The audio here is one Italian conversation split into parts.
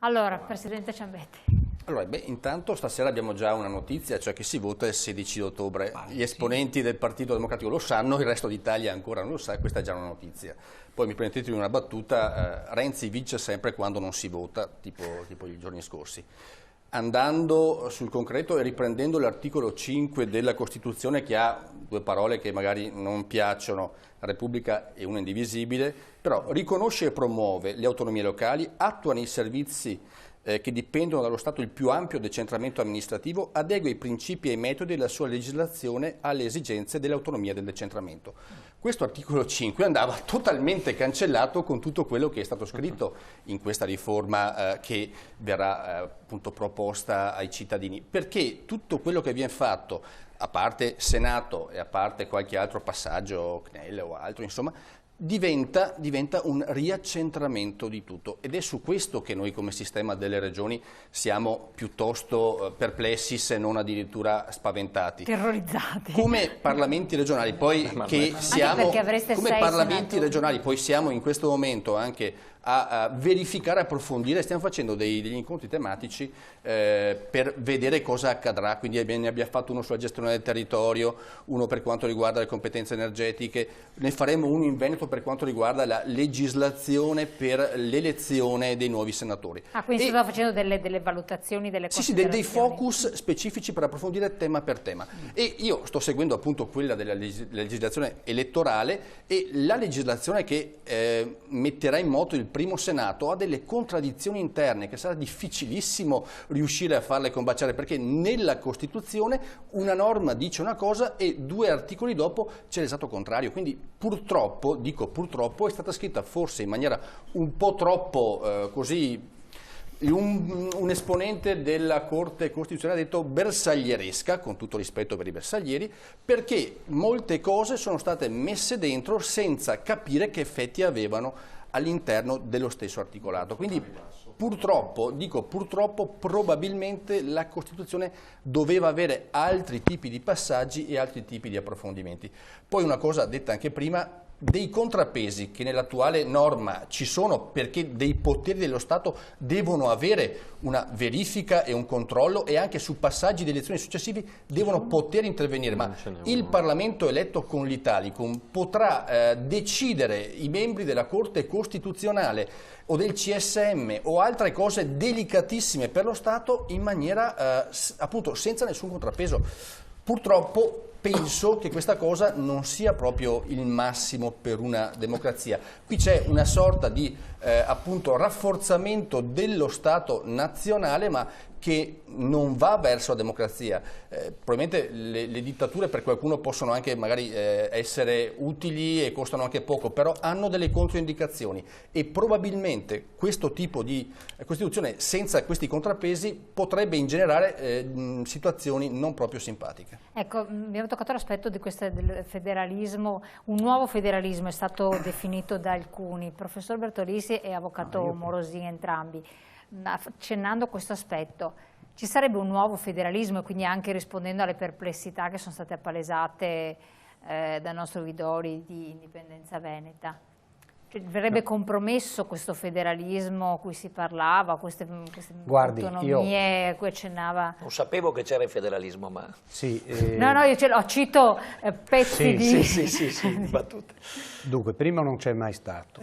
Allora, Presidente Ciambetti. Allora, intanto stasera abbiamo già una notizia, cioè che si vota il 16 ottobre. Gli esponenti del Partito Democratico lo sanno, il resto d'Italia ancora non lo sa, questa è già una notizia. Poi mi permettetemi una battuta, Renzi vince sempre quando non si vota, tipo i giorni scorsi. Andando sul concreto e riprendendo l'articolo 5 della Costituzione, che ha due parole che magari non piacciono, Repubblica e una indivisibile, però riconosce e promuove le autonomie locali, attua nei servizi che dipendono dallo Stato il più ampio decentramento amministrativo, adegua i principi e i metodi della sua legislazione alle esigenze dell'autonomia del decentramento. Questo articolo 5 andava totalmente cancellato con tutto quello che è stato scritto in questa riforma che verrà appunto proposta ai cittadini, perché tutto quello che viene fatto, a parte Senato e a parte qualche altro passaggio, CNEL o altro, insomma, diventa un riaccentramento di tutto, ed è su questo che noi come sistema delle regioni siamo piuttosto perplessi, se non addirittura spaventati. Terrorizzati. Come parlamenti regionali, poi che siamo, come parlamenti regionali, poi siamo in questo momento anche a verificare, approfondire, stiamo facendo degli incontri tematici per vedere cosa accadrà, quindi ne abbiamo fatto uno sulla gestione del territorio, uno per quanto riguarda le competenze energetiche, ne faremo uno in Veneto per quanto riguarda la legislazione per l'elezione dei nuovi senatori. Quindi sta facendo delle valutazioni, delle considerazioni. Sì, dei focus specifici per approfondire tema per tema. E io sto seguendo appunto quella della legislazione elettorale, e la legislazione che metterà in moto il primo Senato ha delle contraddizioni interne che sarà difficilissimo riuscire a farle combaciare, perché nella Costituzione una norma dice una cosa e due articoli dopo c'è l'esatto contrario. Quindi purtroppo, dico purtroppo, è stata scritta forse in maniera un po' troppo così. Un esponente della Corte Costituzionale ha detto bersaglieresca, con tutto rispetto per i bersaglieri, perché molte cose sono state messe dentro senza capire che effetti avevano all'interno dello stesso articolato. Quindi purtroppo, dico purtroppo, probabilmente la Costituzione doveva avere altri tipi di passaggi e altri tipi di approfondimenti. Poi una cosa detta anche prima, dei contrappesi che nell'attuale norma ci sono, perché dei poteri dello Stato devono avere una verifica e un controllo, e anche su passaggi di elezioni successivi devono poter intervenire, ma il Parlamento eletto con l'Italicum potrà decidere i membri della Corte Costituzionale o del CSM o altre cose delicatissime per lo Stato in maniera appunto senza nessun contrappeso. Purtroppo penso che questa cosa non sia proprio il massimo per una democrazia. Qui c'è una sorta di appunto rafforzamento dello Stato nazionale, ma che non va verso la democrazia. Probabilmente le dittature per qualcuno possono anche magari essere utili e costano anche poco, però hanno delle controindicazioni, e probabilmente questo tipo di Costituzione senza questi contrappesi potrebbe ingenerare situazioni non proprio simpatiche. Ecco, abbiamo toccato l'aspetto di del federalismo. Un nuovo federalismo è stato definito da alcuni, professor Bertolisi e avvocato Morosini entrambi. Accennando questo aspetto, ci sarebbe un nuovo federalismo, e quindi anche rispondendo alle perplessità che sono state appalesate dal nostro Vidori di Indipendenza Veneta? Cioè, verrebbe compromesso questo federalismo a cui si parlava, queste autonomie a cui accennava? Non sapevo che c'era il federalismo, ma... Sì, no, io cito pezzi di battute. Dunque, prima non c'è mai stato.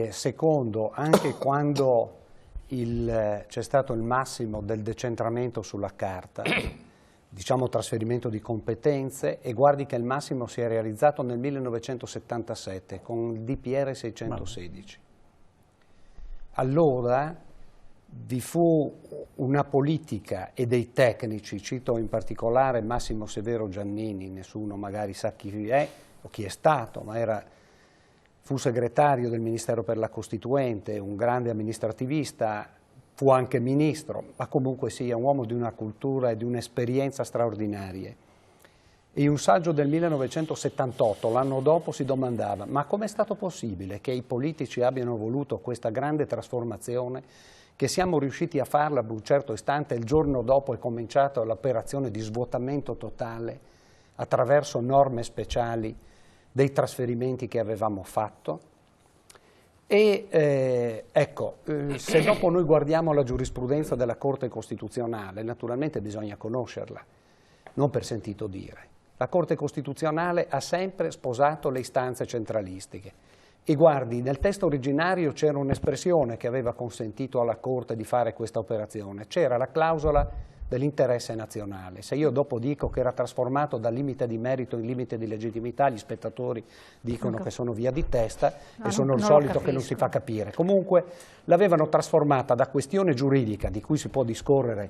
Secondo, anche quando c'è stato il massimo del decentramento sulla carta, diciamo trasferimento di competenze, e guardi che il massimo si è realizzato nel 1977 con il DPR 616. Allora vi fu una politica e dei tecnici, cito in particolare Massimo Severo Giannini, nessuno magari sa chi è o chi è stato, ma fu segretario del Ministero per la Costituente, un grande amministrativista, fu anche ministro, ma comunque sia un uomo di una cultura e di un'esperienza straordinarie. E in un saggio del 1978, l'anno dopo, si domandava: ma com'è stato possibile che i politici abbiano voluto questa grande trasformazione, che siamo riusciti a farla ad un certo istante, il giorno dopo è cominciata l'operazione di svuotamento totale attraverso norme speciali dei trasferimenti che avevamo fatto? E se dopo noi guardiamo la giurisprudenza della Corte Costituzionale, naturalmente bisogna conoscerla, non per sentito dire. La Corte Costituzionale ha sempre sposato le istanze centralistiche. E guardi, nel testo originario c'era un'espressione che aveva consentito alla Corte di fare questa operazione, c'era la clausola dell'interesse nazionale. Se io dopo dico che era trasformato dal limite di merito in limite di legittimità, gli spettatori dicono che sono via di testa e sono il solito che non si fa capire. Comunque l'avevano trasformata da questione giuridica, di cui si può discorrere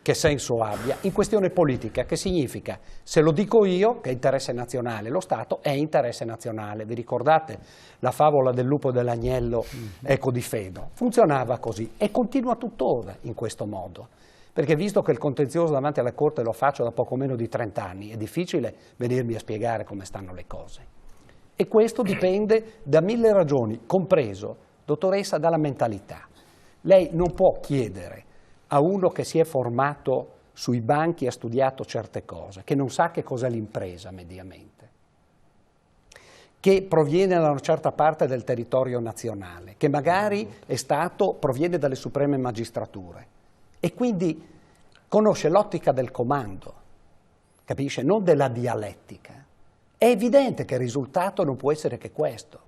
che senso abbia, in questione politica, che significa, se lo dico io, che è interesse nazionale, lo Stato è interesse nazionale. Vi ricordate la favola del lupo e dell'agnello, ecco, di Fedro? Funzionava così e continua tuttora in questo modo. Perché visto che il contenzioso davanti alla Corte lo faccio da poco meno di 30 anni, è difficile venirmi a spiegare come stanno le cose. E questo dipende da 1000 ragioni, compreso, dottoressa, dalla mentalità. Lei non può chiedere a uno che si è formato sui banchi e ha studiato certe cose, che non sa che cos'è l'impresa mediamente, che proviene da una certa parte del territorio nazionale, che magari proviene dalle supreme magistrature, e quindi conosce l'ottica del comando, capisce? Non della dialettica. È evidente che il risultato non può essere che questo.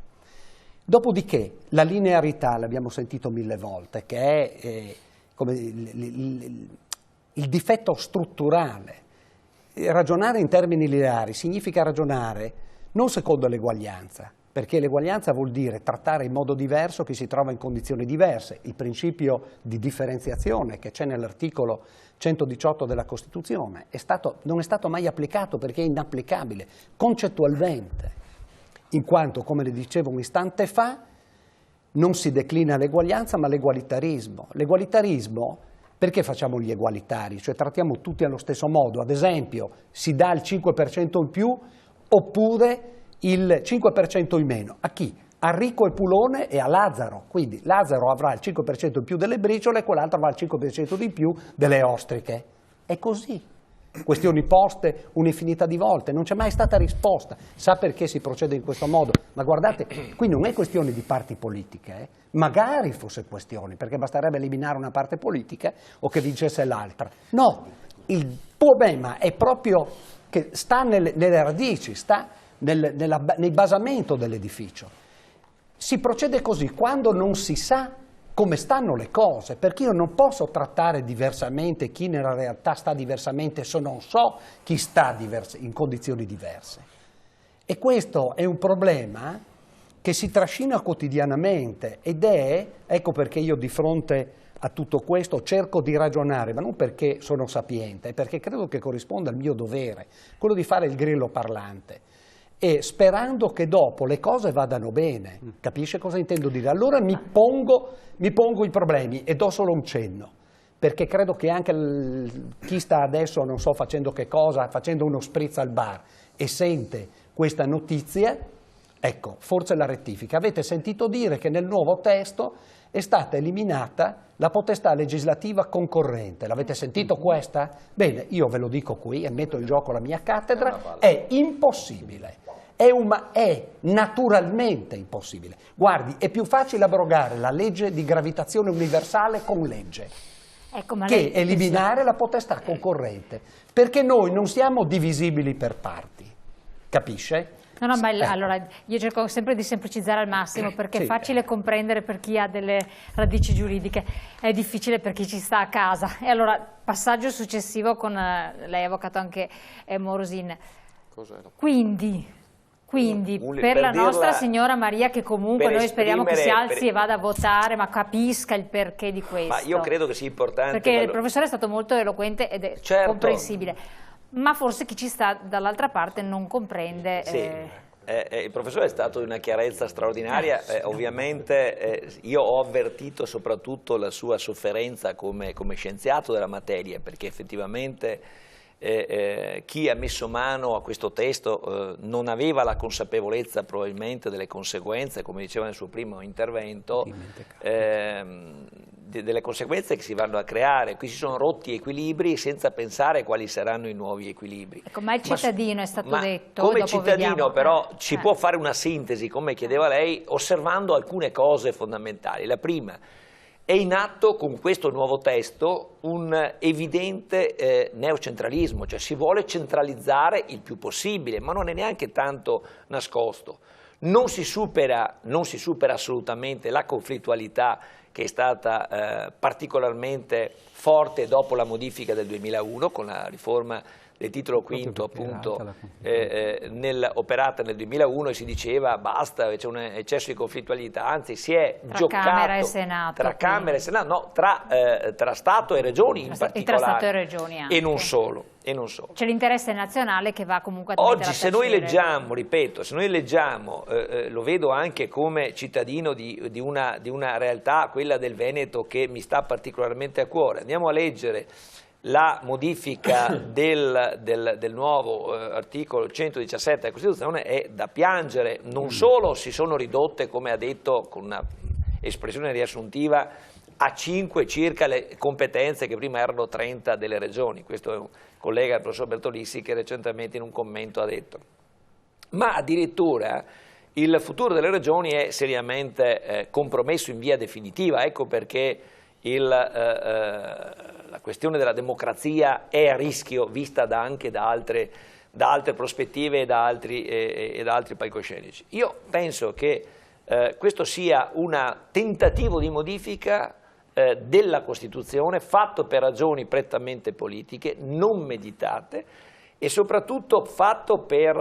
Dopodiché la linearità, l'abbiamo sentito 1000 volte, che è come il difetto strutturale. Ragionare in termini lineari significa ragionare non secondo l'eguaglianza, perché l'eguaglianza vuol dire trattare in modo diverso chi si trova in condizioni diverse. Il principio di differenziazione che c'è nell'articolo 118 della Costituzione non è stato mai applicato perché è inapplicabile concettualmente, in quanto, come le dicevo un istante fa, non si declina l'eguaglianza ma l'egualitarismo. L'egualitarismo, perché facciamo gli egualitari? Cioè trattiamo tutti allo stesso modo, ad esempio si dà il 5% in più oppure il 5% in meno. A chi? A Ricco e Pulone e a Lazzaro. Quindi Lazzaro avrà il 5% in più delle briciole e quell'altro avrà il 5% di più delle ostriche. È così. Questioni poste un'infinità di volte, non c'è mai stata risposta. Sa perché si procede in questo modo? Ma guardate, qui non è questione di parti politiche, magari fosse questione, perché basterebbe eliminare una parte politica o che vincesse l'altra. No, il problema è proprio che sta nelle radici, sta nel basamento dell'edificio. Si procede così quando non si sa come stanno le cose, perché io non posso trattare diversamente chi nella realtà sta diversamente se non so chi sta in condizioni diverse. E questo è un problema che si trascina quotidianamente ed ecco perché io di fronte a tutto questo cerco di ragionare, ma non perché sono sapiente, è perché credo che corrisponda al mio dovere, quello di fare il grillo parlante. E sperando che dopo le cose vadano bene, capisce cosa intendo dire? Allora mi pongo i problemi e do solo un cenno, perché credo che anche chi sta adesso, non so facendo che cosa, facendo uno spritz al bar e sente questa notizia, ecco, forse la rettifica. Avete sentito dire che nel nuovo testo è stata eliminata la potestà legislativa concorrente. L'avete sentito questa? Bene, io ve lo dico qui e metto in gioco la mia cattedra, è impossibile. È naturalmente impossibile. Guardi, è più facile abrogare la legge di gravitazione universale con legge che eliminare la potestà concorrente, perché noi non siamo divisibili per parti, capisce? No, ma allora io cerco sempre di semplicizzare al massimo perché è facile comprendere per chi ha delle radici giuridiche, è difficile per chi ci sta a casa. E allora, passaggio successivo con lei avvocato anche Morosin. Quindi per la nostra signora Maria, che comunque noi speriamo che si alzi e vada a votare, ma capisca il perché di questo. Ma io credo che sia importante. Perché il professore è stato molto eloquente ed è comprensibile. Ma forse chi ci sta dall'altra parte non comprende. Sì. Il professore è stato di una chiarezza straordinaria, ovviamente io ho avvertito soprattutto la sua sofferenza come scienziato della materia, perché effettivamente chi ha messo mano a questo testo non aveva la consapevolezza probabilmente delle conseguenze, come diceva nel suo primo intervento, delle conseguenze che si vanno a creare. Qui si sono rotti equilibri senza pensare quali saranno i nuovi equilibri. Ecco, ma il cittadino è stato detto. Come dopo cittadino vediamo, però ci può fare una sintesi, come chiedeva lei, osservando alcune cose fondamentali. La prima, è in atto con questo nuovo testo un evidente neocentralismo, cioè si vuole centralizzare il più possibile, ma non è neanche tanto nascosto. Non si supera assolutamente la conflittualità che è stata particolarmente forte dopo la modifica del 2001 con la riforma del titolo quinto appunto operata nel 2001, e si diceva basta, c'è un eccesso di conflittualità, anzi si è giocato Camera e Senato, tra Camera e Senato, no, tra Stato e Regioni in particolare, e tra Stato e Regioni anche. e non solo. C'è l'interesse nazionale che va comunque a Oggi se noi leggiamo, ripeto, lo vedo anche come cittadino di una realtà, quella del Veneto, che mi sta particolarmente a cuore, andiamo a leggere la modifica del nuovo articolo 117 della Costituzione, è da piangere. Non solo si sono ridotte, come ha detto con una espressione riassuntiva, a 5 circa le competenze che prima erano 30 delle regioni. Questo è un collega, il professor Bertolissi, che recentemente in un commento ha detto. Ma addirittura il futuro delle regioni è seriamente compromesso in via definitiva. Ecco perché la questione della democrazia è a rischio, vista anche da altre prospettive e da altri palcoscenici. Io penso che questo sia un tentativo di modifica della Costituzione fatto per ragioni prettamente politiche, non meditate, e soprattutto fatto per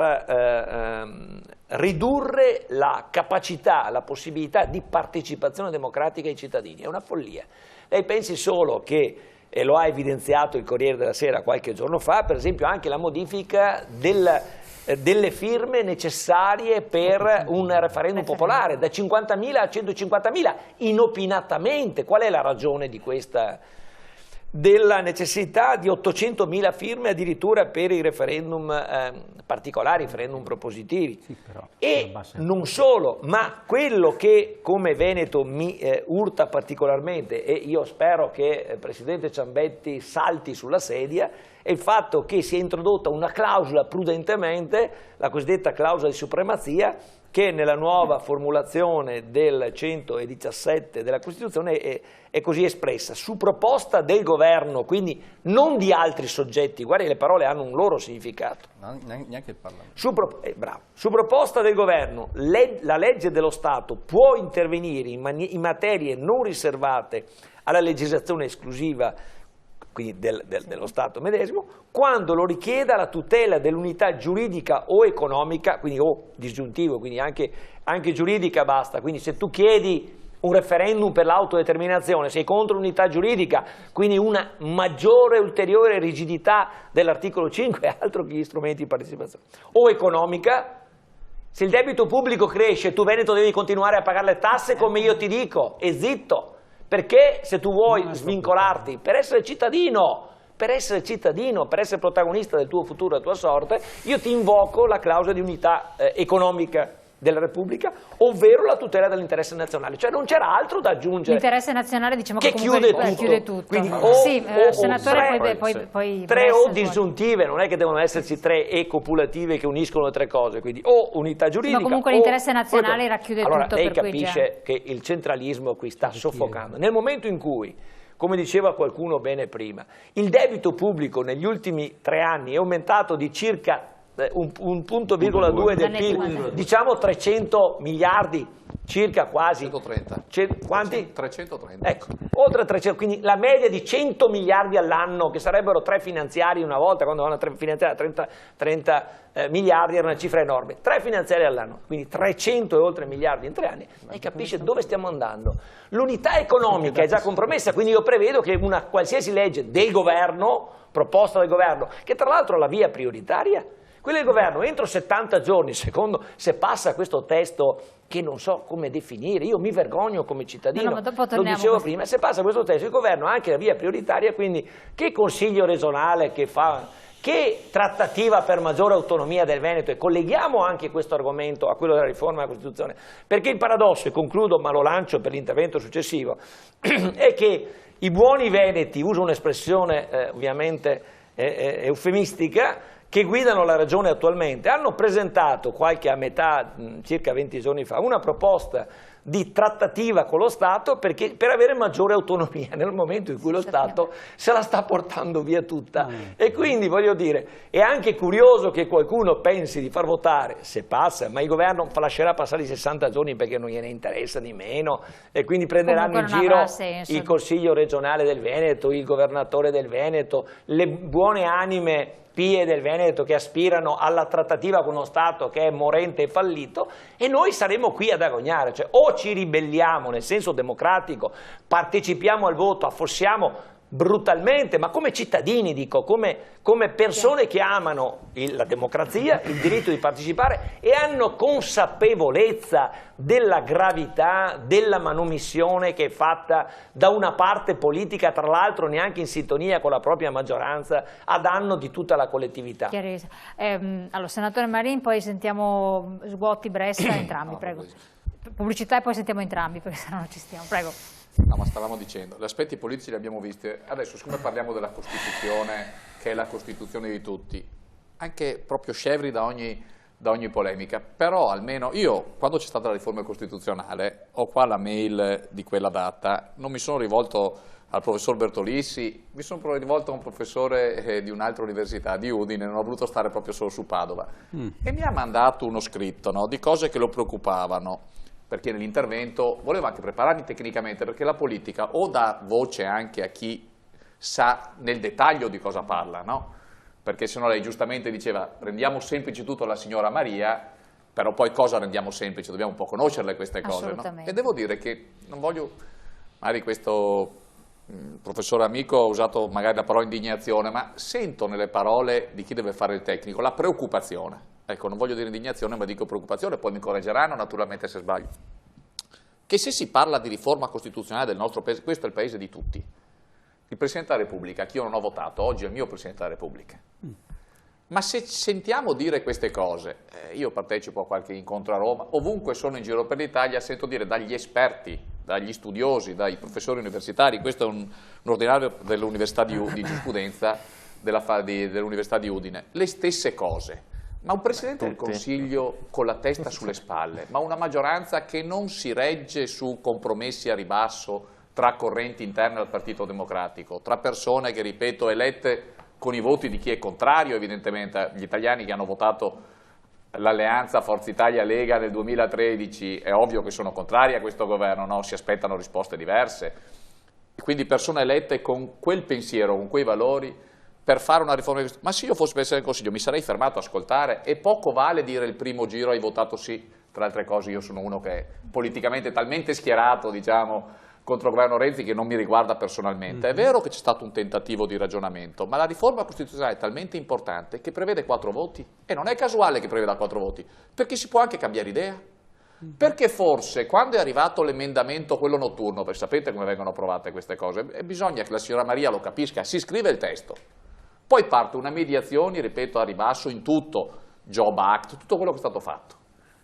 ridurre la capacità, la possibilità di partecipazione democratica ai cittadini. È una follia. Lei pensi solo che, e lo ha evidenziato il Corriere della Sera qualche giorno fa, per esempio anche la modifica delle firme necessarie per un referendum popolare, da 50.000 a 150.000, inopinatamente. Qual è la ragione di questa? Della necessità di 800.000 firme addirittura per i referendum particolari, i referendum propositivi. Sì, e non solo, ma quello che come Veneto mi urta particolarmente, e io spero che il Presidente Ciambetti salti sulla sedia, è il fatto che si è introdotta una clausola prudentemente, la cosiddetta clausola di supremazia, che nella nuova formulazione del 117 della Costituzione è così espressa: su proposta del governo, quindi non di altri soggetti. Guardi, le parole hanno un loro significato. Neanche il Parlamento. Su proposta del governo, la legge dello Stato può intervenire in materie non riservate alla legislazione esclusiva, quindi dello Stato medesimo, quando lo richieda la tutela dell'unità giuridica o economica, quindi o disgiuntivo, quindi anche giuridica basta. Quindi se tu chiedi un referendum per l'autodeterminazione, sei contro l'unità giuridica, quindi una maggiore ulteriore rigidità dell'articolo 5, altro che gli strumenti di partecipazione, o economica. Se il debito pubblico cresce, tu Veneto devi continuare a pagare le tasse come io ti dico, e zitto. Perché se tu vuoi svincolarti per essere cittadino, per essere protagonista del tuo futuro e della tua sorte, io ti invoco la clausola di unità economica della Repubblica, ovvero la tutela dell'interesse nazionale. Cioè non c'era altro da aggiungere. L'interesse nazionale, diciamo, che chiude tutto. Quindi senatore, poi tre o disgiuntive, non è che devono esserci tre e copulative che uniscono le tre cose, quindi o unità giuridica. Ma comunque l'interesse nazionale racchiude tutto. Allora lei capisce che il centralismo qui sta soffocando. Nel momento in cui, come diceva qualcuno bene prima, il debito pubblico negli ultimi 3 anni è aumentato di circa un punto virgola 2 del PIL, diciamo 300 miliardi, circa quasi. 130. Quanti? 330. Ecco, oltre 300, quindi la media di 100 miliardi all'anno, che sarebbero 3 finanziari una volta, quando vanno a 3 finanziari, 30 miliardi era una cifra enorme, 3 finanziari all'anno, quindi 300 e oltre miliardi in 3 anni, e capisce dove stiamo andando. L'unità economica è già compromessa, quindi io prevedo che una qualsiasi legge del governo, proposta del governo, che tra l'altro ha la via prioritaria, quella del governo, entro 70 giorni, secondo, se passa questo testo che non so come definire, io mi vergogno come cittadino, lo dicevo prima, se passa questo testo il governo ha anche la via prioritaria, quindi che consiglio regionale che che trattativa per maggiore autonomia del Veneto, e colleghiamo anche questo argomento a quello della riforma della Costituzione, perché il paradosso, e concludo ma lo lancio per l'intervento successivo, è che i buoni veneti, uso un'espressione ovviamente eufemistica, che guidano la Regione attualmente, hanno presentato a metà, circa 20 giorni fa, una proposta di trattativa con lo Stato per avere maggiore autonomia nel momento in cui lo Stato se la sta portando via tutta. E quindi voglio dire, è anche curioso che qualcuno pensi di far votare, se passa, ma il governo lascerà passare i 60 giorni perché non gliene interessa di meno, e quindi prenderanno in giro il Consiglio regionale del Veneto, il governatore del Veneto, le buone anime pie del Veneto che aspirano alla trattativa con uno Stato che è morente e fallito, e noi saremo qui ad agognare. Cioè, o ci ribelliamo nel senso democratico, partecipiamo al voto, affossiamo brutalmente, ma come cittadini, dico, come persone che amano la democrazia, il diritto di partecipare e hanno consapevolezza della gravità della manomissione che è fatta da una parte politica, tra l'altro neanche in sintonia con la propria maggioranza, a danno di tutta la collettività. Allora, senatore Marin, poi sentiamo Sguotti, Bressa, entrambi, prego. Pubblicità e poi sentiamo entrambi, perché sennò non ci stiamo, prego. No, ma stavamo dicendo, gli aspetti politici li abbiamo visti, adesso siccome parliamo della Costituzione, che è la Costituzione di tutti, anche proprio scevri da ogni polemica, però almeno io, quando c'è stata la riforma costituzionale, ho qua la mail di quella data, non mi sono rivolto al professor Bertolissi, mi sono rivolto a un professore di un'altra università, di Udine, non ho voluto stare proprio solo su Padova, e mi ha mandato uno scritto, no, di cose che lo preoccupavano, perché nell'intervento volevo anche prepararmi tecnicamente, perché la politica o dà voce anche a chi sa nel dettaglio di cosa parla, no? Perché se no lei giustamente diceva rendiamo semplice tutto alla signora Maria, però poi cosa rendiamo semplice? Dobbiamo un po' conoscerle queste cose, no? E devo dire che non voglio, magari questo professore amico ha usato magari la parola indignazione, ma sento nelle parole di chi deve fare il tecnico la preoccupazione. Ecco, non voglio dire indignazione, ma dico preoccupazione, poi mi correggeranno naturalmente se sbaglio. Che se si parla di riforma costituzionale del nostro paese, questo è il paese di tutti. Il Presidente della Repubblica, che io non ho votato, oggi è il mio Presidente della Repubblica. Ma se sentiamo dire queste cose, io partecipo a qualche incontro a Roma, ovunque sono in giro per l'Italia, sento dire dagli esperti, dagli studiosi, dai professori universitari, questo è un ordinario dell'Università di Giurisprudenza dell'Università di Udine, le stesse cose. Ma un Presidente del Consiglio con la testa sulle spalle, ma una maggioranza che non si regge su compromessi a ribasso tra correnti interne al Partito Democratico, tra persone che, ripeto, elette con i voti di chi è contrario, evidentemente, gli italiani che hanno votato l'alleanza Forza Italia-Lega nel 2013, è ovvio che sono contrari a questo governo, no? Si aspettano risposte diverse. Quindi persone elette con quel pensiero, con quei valori, per fare una riforma. Ma se io fossi Presidente del Consiglio mi sarei fermato a ascoltare, e poco vale dire il primo giro hai votato sì. Tra altre cose io sono uno che è politicamente talmente schierato, diciamo, contro il governo Renzi che non mi riguarda personalmente. È vero che c'è stato un tentativo di ragionamento, ma la riforma costituzionale è talmente importante che prevede 4 voti, e non è casuale che preveda 4 voti, perché si può anche cambiare idea. Perché forse quando è arrivato l'emendamento, quello notturno, perché sapete come vengono approvate queste cose, bisogna che la signora Maria lo capisca, si scrive il testo. Poi parte una mediazione, ripeto, a ribasso in tutto, Job Act, tutto quello che è stato fatto.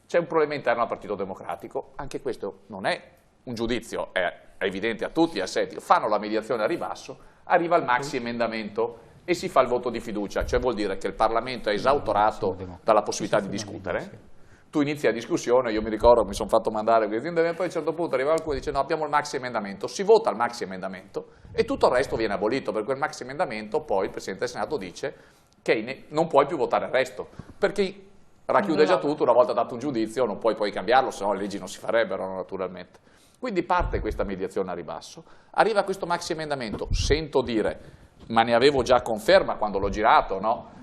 C'è un problema interno al Partito Democratico, anche questo non è un giudizio, è evidente a tutti, è assettico. Fanno la mediazione a ribasso, arriva il maxi emendamento e si fa il voto di fiducia, cioè vuol dire che il Parlamento è esautorato dalla possibilità di discutere. Tu inizi la discussione, io mi ricordo, mi sono fatto mandare, poi a un certo punto arriva qualcuno e dice no, abbiamo il maxi emendamento, si vota il maxi emendamento e tutto il resto viene abolito. Per quel maxi emendamento poi il Presidente del Senato dice che non puoi più votare il resto, perché racchiude già tutto, una volta dato un giudizio non puoi poi cambiarlo, se no le leggi non si farebbero naturalmente. Quindi parte questa mediazione a ribasso, arriva questo maxi emendamento, sento dire, ma ne avevo già conferma quando l'ho girato, no?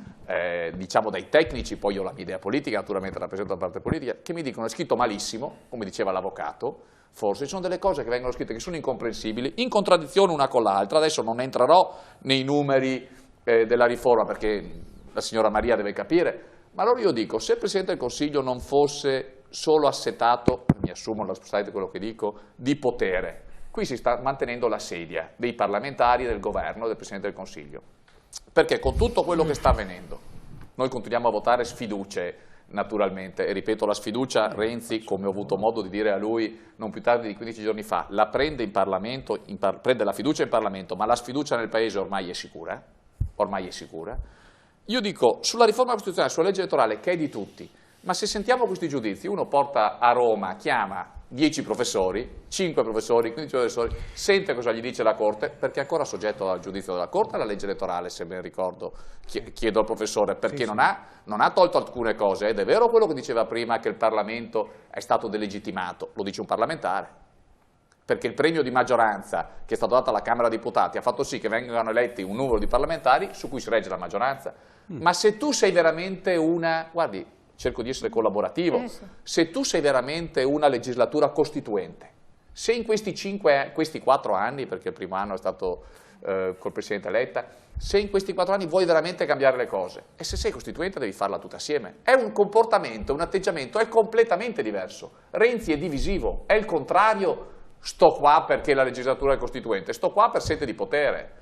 Diciamo dai tecnici, poi io ho la mia idea politica, naturalmente rappresento la parte politica, che mi dicono è scritto malissimo, come diceva l'avvocato, forse ci sono delle cose che vengono scritte che sono incomprensibili, in contraddizione una con l'altra. Adesso non entrerò nei numeri della riforma perché la signora Maria deve capire, ma allora io dico, se il Presidente del Consiglio non fosse solo assetato, mi assumo la responsabilità di quello che dico, di potere, qui si sta mantenendo la sedia dei parlamentari, del governo, del Presidente del Consiglio. perché con tutto quello che sta avvenendo, noi continuiamo a votare sfiducie, naturalmente, e ripeto, la sfiducia Renzi, come ho avuto modo di dire a lui non più tardi di 15 giorni fa, la prende in Parlamento, prende la fiducia in Parlamento, ma la sfiducia nel Paese ormai è sicura, Io dico, sulla riforma costituzionale, sulla legge elettorale, che è di tutti, ma se sentiamo questi giudizi, uno porta a Roma, chiama 10 professori, 5 professori, 15 professori, sente cosa gli dice la Corte, perché è ancora soggetto al giudizio della Corte alla legge elettorale, se ben ricordo, chiedo al professore, perché non ha tolto alcune cose, ed è vero quello che diceva prima che il Parlamento è stato delegittimato, lo dice un parlamentare, perché il premio di maggioranza che è stato dato alla Camera dei Deputati ha fatto sì che vengano eletti un numero di parlamentari su cui si regge la maggioranza, ma se tu sei veramente guardi, cerco di essere collaborativo, se tu sei veramente una legislatura costituente, se in questi 4 anni, perché il primo anno è stato col Presidente Letta, se in questi 4 anni vuoi veramente cambiare le cose, e se sei costituente devi farla tutta assieme, è un comportamento, un atteggiamento, è completamente diverso. Renzi è divisivo, è il contrario, sto qua perché la legislatura è costituente, sto qua per sete di potere.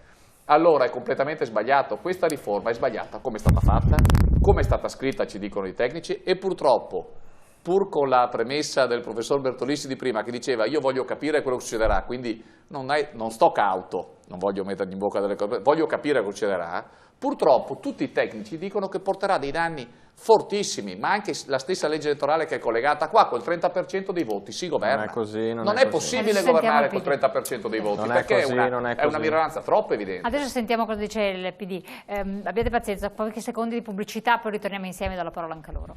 Allora è completamente sbagliato, questa riforma è sbagliata come è stata fatta, come è stata scritta ci dicono i tecnici e purtroppo, pur con la premessa del professor Bertolissi di prima che diceva io voglio capire quello che succederà, quindi non sto cauto, non voglio mettergli in bocca delle cose, voglio capire cosa succederà, purtroppo tutti i tecnici dicono che porterà dei danni fortissimi, ma anche la stessa legge elettorale che è collegata qua, col 30% dei voti si governa. Non è così, non è possibile governare col 30% dei voti, perché è una minoranza troppo evidente. Adesso sentiamo cosa dice il PD. Abbiate pazienza, pochi secondi di pubblicità, poi ritorniamo insieme e do la parola anche a loro.